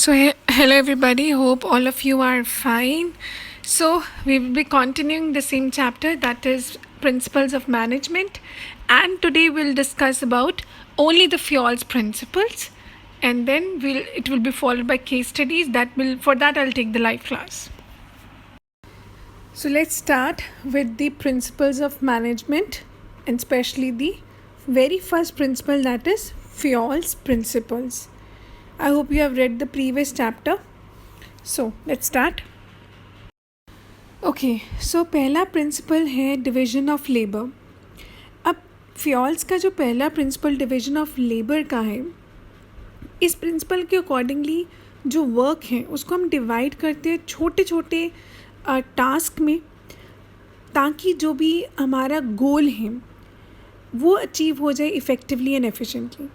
Hello everybody. Hope all of you are fine. So, we will be continuing the same chapter, that is Principles of Management, and today we'll discuss about only the Fjols principles, and then it will be followed by case studies. For that I'll take the live class. So, let's start with the principles of management, and especially the very first principle, that is Fjols principles. I hope you have read the previous chapter. So let's start. Okay so पहला principal है division of labour. अब Fayol's का जो पहला principal division of labour का है, इस principal के अकॉर्डिंगली जो वर्क है उसको हम डिवाइड करते हैं छोटे छोटे टास्क में, ताकि जो भी हमारा गोल है वो अचीव हो जाए effectively and efficiently.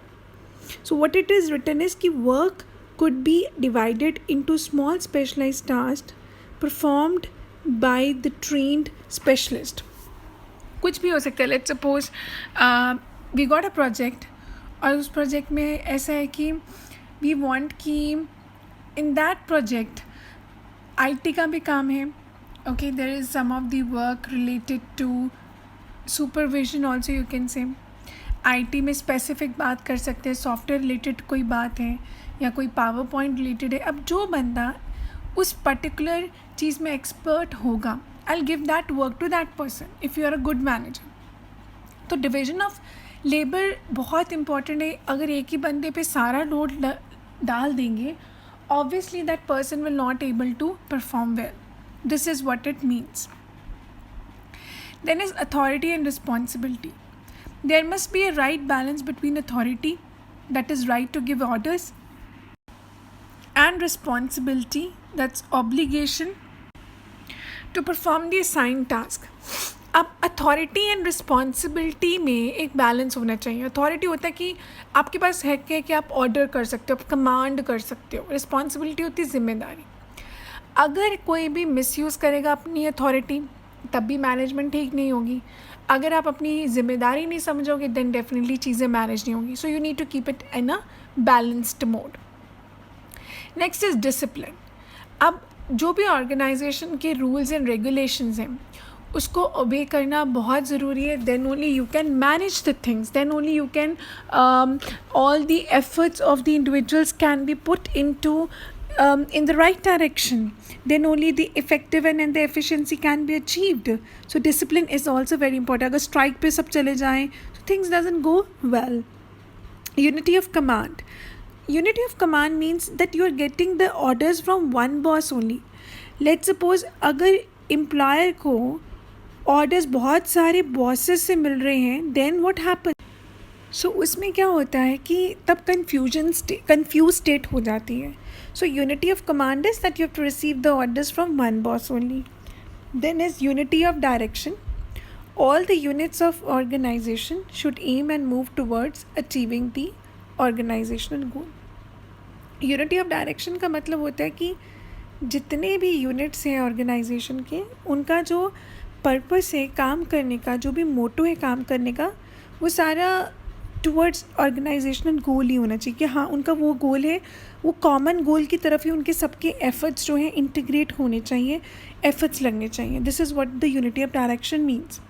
So what it is written is कि work could be divided into small specialized tasks performed by the trained specialist. कुछ भी हो सकता है. Let's suppose we got a project, और उस प्रोजेक्ट में ऐसा है कि we want कि in that project IT का भी काम है. Okay, there is some of the work related to supervision also, you can say. IT में स्पेसिफिक बात कर सकते हैं, सॉफ्टवेयर रिलेटेड कोई बात है या कोई पावर पॉइंट रिलेटेड है. अब जो बंदा उस पर्टिकुलर चीज़ में एक्सपर्ट होगा, I will give that work to that person if you are a good manager. तो डिवीजन ऑफ लेबर बहुत इंपॉर्टेंट है. अगर एक ही बंदे पे सारा लोड डाल देंगे, obviously that person will not able to perform well. This is what it means. Then is authority and responsibility. There must be a right balance between authority, that is right to give orders, and responsibility, that's obligation to perform the assigned task. अब authority and responsibility में एक balance होना चाहिए. Authority होता है कि आपके पास है कि आप ऑर्डर कर सकते हो, आप कमांड कर सकते हो. रिस्पॉन्सिबिलिटी होती है जिम्मेदारी. अगर कोई भी मिसयूज़ करेगा अपनी अथॉरिटी, तब भी मैनेजमेंट ठीक नहीं होगी. अगर आप अपनी जिम्मेदारी नहीं समझोगे, देन डेफिनेटली चीज़ें मैनेज नहीं होंगी. So you need to keep it in a balanced mode. Next is discipline. अब जो भी ऑर्गेनाइजेशन के रूल्स एंड रेगुलेशंस हैं उसको ओबे करना बहुत ज़रूरी है. Then only you can manage the things. Then only you can all the efforts of the individuals can be put into in the right direction. Then only the effective and the efficiency can be achieved. So discipline is also very important. अगर strike पे सब चले जाएं, so things doesn't go well. Unity of command. Unity of command means that you are getting the orders from one boss only. Let's suppose अगर employer को orders बहुत सारे bosses से मिल रहे हैं, then what happens? सो उसमें क्या होता है कि तब कंफ्यूज स्टेट हो जाती है. So unity of command is that you have to receive the orders from one boss only. Then is unity of direction. All the units of organisation should aim and move towards achieving the organisational goal. Unity of direction का मतलब होता है कि जितने भी units हैं organisation के, उनका जो पर्पस है काम करने का, जो भी मोटो है काम करने का, वो सारा टूवर्ड्स ऑर्गेनाइजेशनल गोल ही होना चाहिए. कि हाँ, उनका वो गोल है, वो कॉमन गोल की तरफ ही उनके सबके एफर्ट्स जो हैं इंटीग्रेट होने चाहिए, एफर्ट्स लगने चाहिए. This is what the unity of direction means.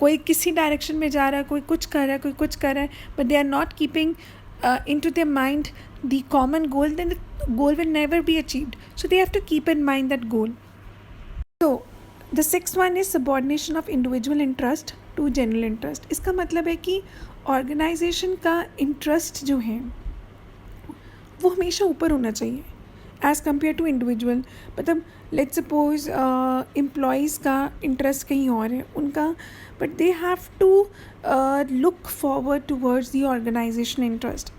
कोई किसी डायरेक्शन में जा रहा है, कोई कुछ कर रहा है, कोई कुछ कर रहा है, but they are not keeping into their mind the common goal, then the goal will never be achieved. So they have to keep in mind that goal. So the sixth one is subordination of individual interest to general interest. इसका मतलब है कि organisation का interest जो है वो हमेशा ऊपर होना चाहिए एज़ कम्पेयर टू इंडिविजुअल. मतलब लेट्स सपोज एम्प्लॉयज़ का इंटरेस्ट कहीं और है उनका, but they have to look forward towards the organisation interest.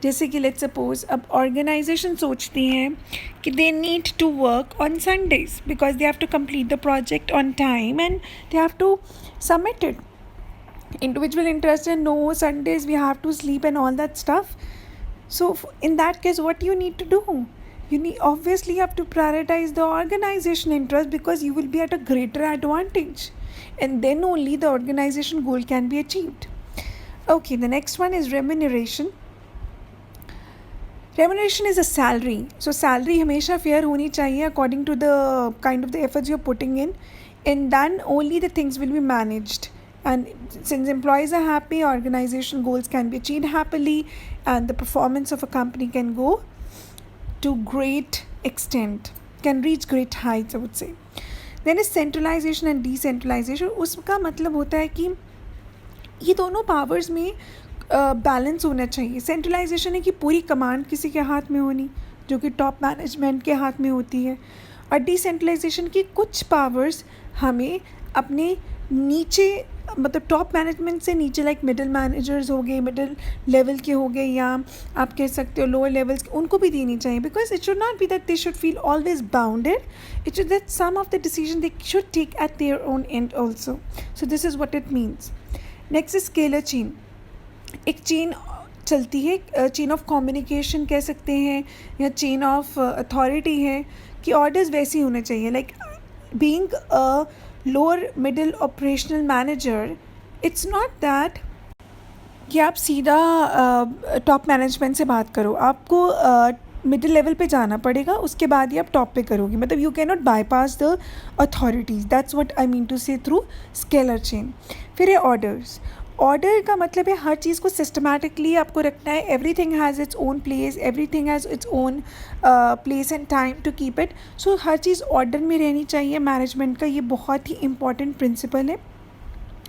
जैसे कि लेट्स सपोज अब ऑर्गेनाइजेशन सोचती हैं कि they need to work on Sundays because they have to complete the project on time and they have to submit it. Individual interest and no Sundays we have to sleep and all that stuff. So in that case, what you need to do? Obviously you have to prioritize the organization interest, because you will be at a greater advantage, and then only the organization goal can be achieved. Okay, the next one is remuneration. Remuneration is a salary, so salary हमेशा fair होनी चाहिए according to the kind of the efforts you are putting in, and then only the things will be managed. And since employees are happy, organization goals can be achieved happily, and the performance of a company can go to great extent, can reach great heights, I would say. Then is centralization and decentralization. उसका मतलब होता है कि ये दोनों powers में balance होना चाहिए. सेंट्रलाइजेशन है कि पूरी कमांड किसी के हाथ में होनी, जो कि टॉप मैनेजमेंट के हाथ में होती है, और डिसेंट्रलाइजेशन की कुछ पावर्स हमें अपने नीचे, मतलब टॉप मैनेजमेंट से नीचे, लाइक मिडिल मैनेजर्स हो गए, मिडिल लेवल के हो गए, या आप कह सकते हो लोअर लेवल्स के, उनको भी देनी चाहिए. Because it should not be that they should feel always bounded, it should that some of the decision they should take at their own and also. So this is what it means. Next is scalar chain. एक chain चलती है, chain of communication कह सकते हैं, या chain of authority है, कि orders वैसी होने चाहिए. Like being a lower middle operational manager, it's not that कि आप सीधा टॉप मैनेजमेंट से बात करो. आपको मिडिल लेवल पे जाना पड़ेगा, उसके बाद ही आप टॉप पे करोगे. मतलब you can not bypass the authorities. That's what I mean to say through scalar chain. फिर है ऑर्डर्स. ऑर्डर का मतलब है हर चीज़ को सिस्टमैटिकली आपको रखना है. Everything has its own place, everything has its own place and time to keep it. So हर चीज़ ऑर्डर में रहनी चाहिए. मैनेजमेंट का ये बहुत ही इंपॉर्टेंट प्रिंसिपल है.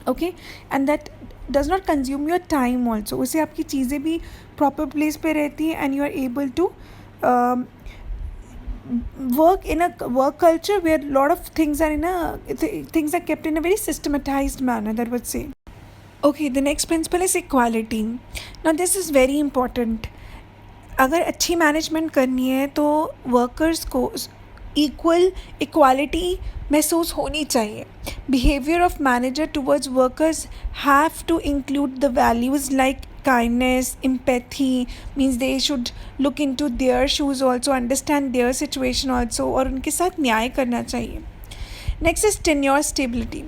Okay, and that does not consume your time also. उससे आपकी चीज़ें भी प्रॉपर प्लेस पे रहती हैं, and you are able to work in a work culture where a lot of things are kept in a very systematized manner, that would say. Okay, the next principle is equality. Now this is very important. अगर अच्छी management करनी है तो workers को equality महसूस होनी चाहिए. Behaviour of manager towards workers have to include the values like kindness, empathy, means they should look into their shoes also, understand their situation also, और उनके साथ न्याय करना चाहिए. Next is tenure stability.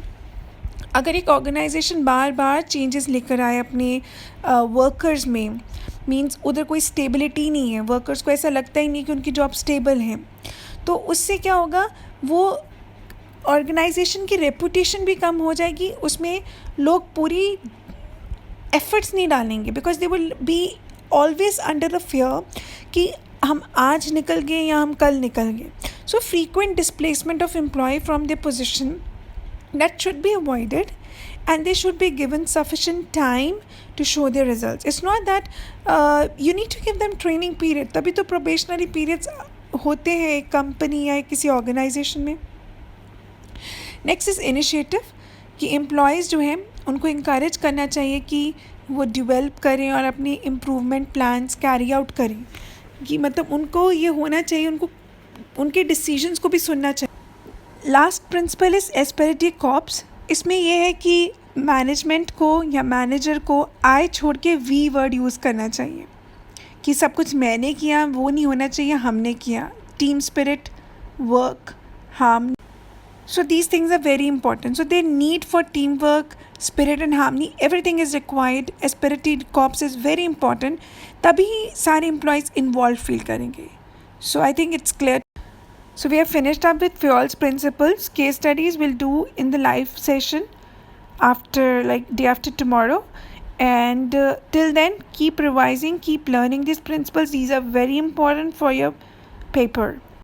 अगर एक ऑर्गेनाइजेशन बार बार चेंजेस लेकर आए अपने वर्कर्स में, मीन्स उधर कोई स्टेबिलिटी नहीं है, वर्कर्स को ऐसा लगता ही नहीं कि उनकी जॉब स्टेबल है, तो उससे क्या होगा, वो ऑर्गेनाइजेशन की रेपुटेशन भी कम हो जाएगी. उसमें लोग पूरी एफर्ट्स नहीं डालेंगे, because they will be always under the fear कि हम आज निकल गए या हम कल निकल गए. So frequent displacement of employ from the position, that should be avoided, and they should be given sufficient time to show their results. It's not that you need to give them training period. तभी तो probationary periods होते हैं एक company या किसी organisation में. Next is initiative, कि employees जो हैं उनको इंकरेज करना चाहिए कि वो डेवलप करें और अपनी इम्प्रूवमेंट प्लान्स कैरी आउट करें. कि मतलब उनको ये होना चाहिए, उनको उनके डिसीजंस को भी सुनना चाहिए. Last principle is esprit de corps. इसमें यह है कि मैनेजमेंट को या मैनेजर को आई छोड़ के वी वर्ड यूज़ करना चाहिए, कि सब कुछ मैंने किया वो नहीं होना चाहिए, हमने किया. Team spirit, work, harmony. So these things are very important. So they need for teamwork, spirit and harmony, everything is required. Asperity corps is very important. तभी सारे employees involved feel करेंगे. So I think it's clear. So we have finished up with Fayol's principles. Case studies we'll do in the live session after, like day after tomorrow. And till then, keep revising, keep learning these principles. These are very important for your paper.